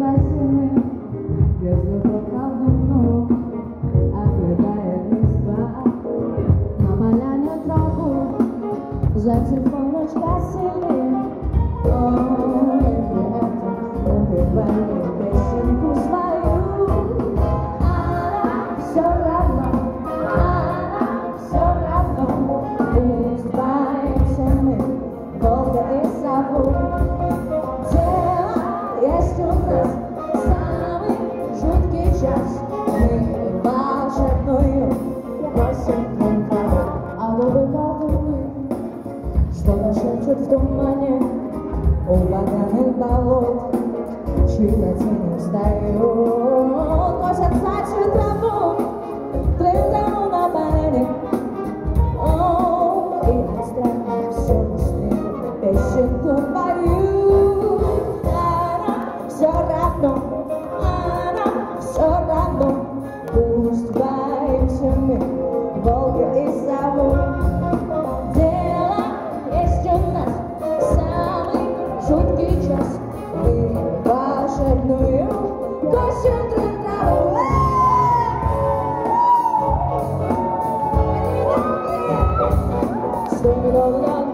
осенью, воздух колдуну обрывает листва на поляне траву, затем полночка сильнее. О, если это напевали песенку свою, она все равно, пусть боимся мы Волга и Саву. Есть у нас самый жуткий час, мы волшебную просим траву. А ловы колдуны что-то шепчут в тумане у багряных болот, чьи-то тени встают, носят сачью траву, траву на поляне. О, и от страха все быстрее песенку пою. Она все равно, пусть боимся мы Волга и Саву. Дело есть у нас самый жуткий час, мы волшебную косим траву. Sing it all along,